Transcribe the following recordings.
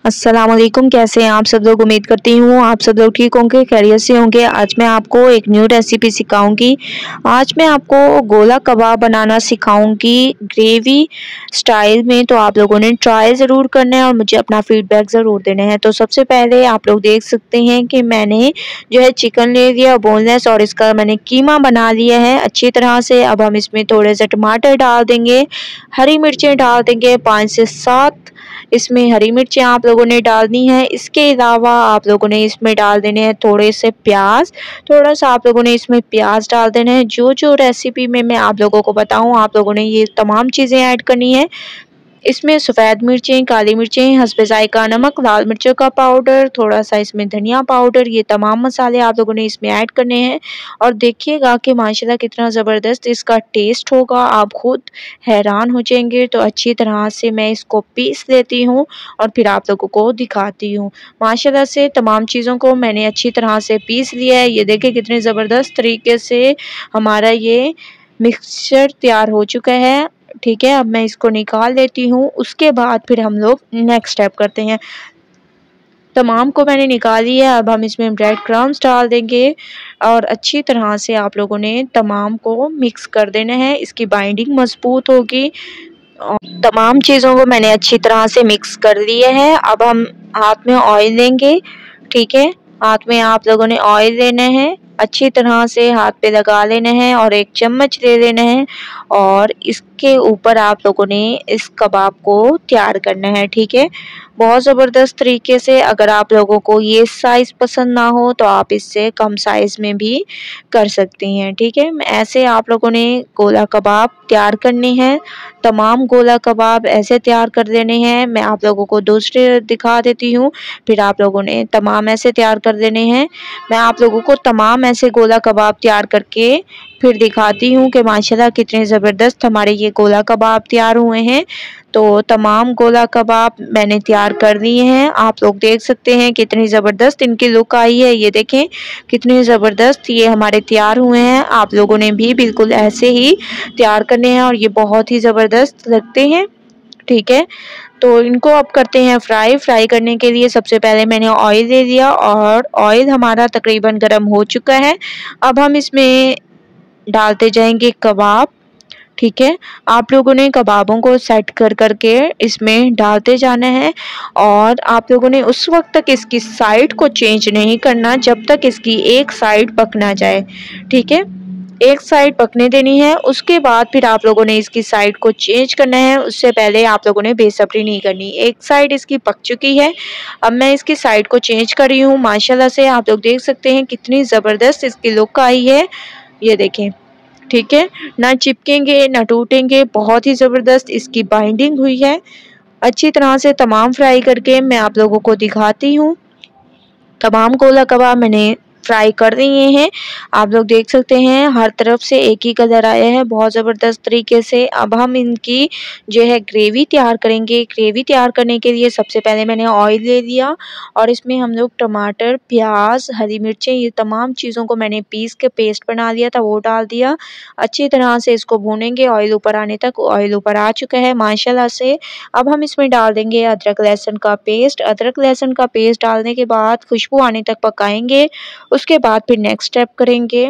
अस्सलाम वालेकुम। कैसे हैं आप सब लोग? उम्मीद करती हूँ आप सब लोग ठीक होंगे, खैरियत से होंगे। आज मैं आपको एक न्यू रेसिपी सिखाऊंगी। आज मैं आपको गोला कबाब बनाना सिखाऊंगी ग्रेवी स्टाइल में। तो आप लोगों ने ट्राई ज़रूर करना है और मुझे अपना फीडबैक ज़रूर देना है। तो सबसे पहले आप लोग देख सकते हैं कि मैंने जो है चिकन ले लिया बोनलेस और इसका मैंने कीमा बना लिया है अच्छी तरह से। अब हम इसमें थोड़े से टमाटर डाल देंगे, हरी मिर्चें डाल देंगे 5 से 7 इसमें हरी मिर्चें आप लोगों ने डालनी है। इसके अलावा आप लोगों ने इसमें डाल देने हैं थोड़े से प्याज, थोड़ा सा आप लोगों ने इसमें प्याज डाल देना है। जो जो रेसिपी में मैं आप लोगों को बताऊं आप लोगों ने ये तमाम चीज़ें ऐड करनी है। इसमें सफ़ेद मिर्चें, काली मिर्चें, हस्बे ज़ायक़ा नमक, लाल मिर्चों का पाउडर, थोड़ा सा इसमें धनिया पाउडर, ये तमाम मसाले आप लोगों ने इसमें ऐड करने हैं। और देखिएगा कि माशाल्लाह कितना ज़बरदस्त इसका टेस्ट होगा, आप खुद हैरान हो जाएंगे। तो अच्छी तरह से मैं इसको पीस लेती हूँ और फिर आप लोगों को दिखाती हूँ। माशाल्लाह से तमाम चीज़ों को मैंने अच्छी तरह से पीस लिया है। ये देखिए कितने ज़बरदस्त तरीके से हमारा ये मिक्सचर तैयार हो चुका है। ठीक है, अब मैं इसको निकाल लेती हूँ। उसके बाद फिर हम लोग नेक्स्ट स्टेप करते हैं। तमाम को मैंने निकाल लिया। अब हम इसमें ब्रेड क्रम्स डाल देंगे और अच्छी तरह से आप लोगों ने तमाम को मिक्स कर देना है। इसकी बाइंडिंग मजबूत होगी। और तमाम चीज़ों को मैंने अच्छी तरह से मिक्स कर लिया है। अब हम हाथ में ऑयल लेंगे। ठीक है, हाथ में आप लोगों ने ऑयल लेना है, अच्छी तरह से हाथ पे लगा लेना है और एक चम्मच ले लेना है और इसके ऊपर आप लोगों ने इस कबाब को तैयार करना है। ठीक है, बहुत ज़बरदस्त तरीके से। अगर आप लोगों को ये साइज़ पसंद ना हो तो आप इससे कम साइज़ में भी कर सकती हैं। ठीक है, ऐसे आप लोगों ने गोला कबाब तैयार करने हैं। तमाम गोला कबाब ऐसे तैयार कर देने हैं। मैं आप लोगों को दूसरे दिखा देती हूँ, फिर आप लोगों ने तमाम ऐसे तैयार कर देने हैं। मैं आप लोगों को तमाम ऐसे गोला कबाब तैयार करके फिर दिखाती हूँ कि माशाल्लाह कितने ज़बरदस्त हमारे ये गोला कबाब तैयार हुए हैं। तो तमाम गोला कबाब मैंने तैयार कर दिए हैं। आप लोग देख सकते हैं कितनी ज़बरदस्त इनकी लुक आई है। ये देखें कितने ज़बरदस्त ये हमारे तैयार हुए हैं। आप लोगों ने भी बिल्कुल ऐसे ही तैयार करने हैं और ये बहुत ही ज़बरदस्त लगते हैं। ठीक है, तो इनको अब करते हैं फ्राई। फ्राई करने के लिए सबसे पहले मैंने ऑयल ले लिया और ऑयल हमारा तकरीबन गर्म हो चुका है। अब हम इसमें डालते जाएंगे कबाब। ठीक है, आप लोगों ने कबाबों को सेट कर करके इसमें डालते जाना है और आप लोगों ने उस वक्त तक इसकी साइड को चेंज नहीं करना जब तक इसकी एक साइड पक ना जाए। ठीक है, एक साइड पकने देनी है। उसके बाद फिर आप लोगों ने इसकी साइड को चेंज करना है। उससे पहले आप लोगों ने बेसब्री नहीं करनी। एक साइड इसकी पक चुकी है, अब मैं इसकी साइड को चेंज कर रही हूँ। माशाल्लाह से आप लोग देख सकते हैं कितनी ज़बरदस्त इसकी लुक आई है। ये देखें, ठीक है, ना चिपकेंगे ना टूटेंगे, बहुत ही ज़बरदस्त इसकी बाइंडिंग हुई है। अच्छी तरह से तमाम फ्राई करके मैं आप लोगों को दिखाती हूँ। तमाम गोला कबाब मैंने फ्राई कर दिए हैं। आप लोग देख सकते हैं हर तरफ से एक ही कलर आया है बहुत ज़बरदस्त तरीके से। अब हम इनकी जो है ग्रेवी तैयार करेंगे। ग्रेवी तैयार करने के लिए सबसे पहले मैंने ऑयल ले लिया और इसमें हम लोग टमाटर, प्याज, हरी मिर्चें, ये तमाम चीज़ों को मैंने पीस के पेस्ट बना लिया था, वो डाल दिया। अच्छी तरह से इसको भूनेंगे ऑयल ऊपर आने तक। ऑयल ऊपर आ चुका है माशाल्लाह से। अब हम इसमें डाल देंगे अदरक लहसुन का पेस्ट। अदरक लहसुन का पेस्ट डालने के बाद खुशबू आने तक पकाएंगे। उसके बाद फिर नेक्स्ट स्टेप करेंगे।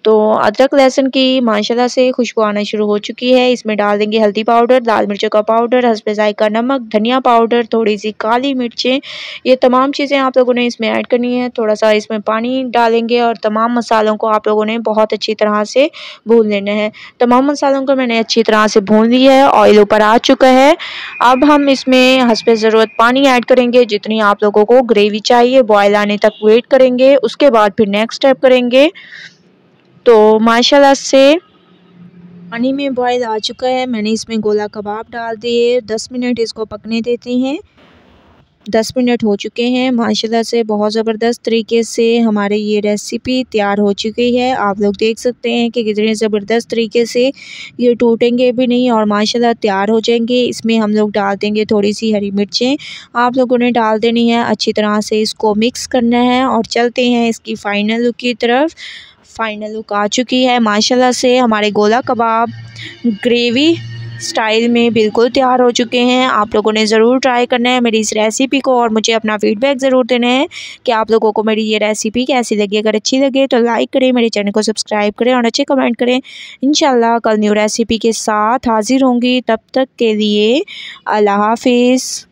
तो अदरक लहसुन की माशाल्लाह से खुशबू आना शुरू हो चुकी है। इसमें डाल देंगे हल्दी पाउडर, लाल मिर्चों का पाउडर, हस्बे ज़ायक़ा नमक, धनिया पाउडर, थोड़ी सी काली मिर्चें, ये तमाम चीज़ें आप लोगों ने इसमें ऐड करनी है। थोड़ा सा इसमें पानी डालेंगे और तमाम मसालों को आप लोगों ने बहुत अच्छी तरह से भून लेना है। तमाम मसालों को मैंने अच्छी तरह से भून लिया है, ऑयल ऊपर आ चुका है। अब हम इसमें हस्बे ज़रूरत पानी ऐड करेंगे, जितनी आप लोगों को ग्रेवी चाहिए बॉयल आने तक वेट करेंगे। उसके बाद फिर नेक्स्ट स्टेप करेंगे। तो माशाल्लाह से पानी में बॉयल आ चुका है। मैंने इसमें गोला कबाब डाल दिए, 10 मिनट इसको पकने देते हैं। 10 मिनट हो चुके हैं। माशाल्लाह से बहुत ज़बरदस्त तरीके से हमारे ये रेसिपी तैयार हो चुकी है। आप लोग देख सकते हैं कि कितने ज़बरदस्त तरीके से ये टूटेंगे भी नहीं और माशाल्लाह तैयार हो जाएंगे। इसमें हम लोग डाल देंगे थोड़ी सी हरी मिर्चें, आप लोगों ने डाल देनी है। अच्छी तरह से इसको मिक्स करना है और चलते हैं इसकी फ़ाइनल लुक की तरफ। फ़ाइनल लुक आ चुकी है। माशाल्लाह से हमारे गोला कबाब ग्रेवी स्टाइल में बिल्कुल तैयार हो चुके हैं। आप लोगों ने ज़रूर ट्राई करना है मेरी इस रेसिपी को और मुझे अपना फीडबैक ज़रूर देना है कि आप लोगों को मेरी ये रेसिपी कैसी लगी। अगर अच्छी लगे तो लाइक करें, मेरे चैनल को सब्सक्राइब करें और अच्छे कमेंट करें। इंशाल्लाह कल न्यू रेसिपी के साथ हाज़िर होंगी। तब तक के लिए अल्लाह हाफिज़।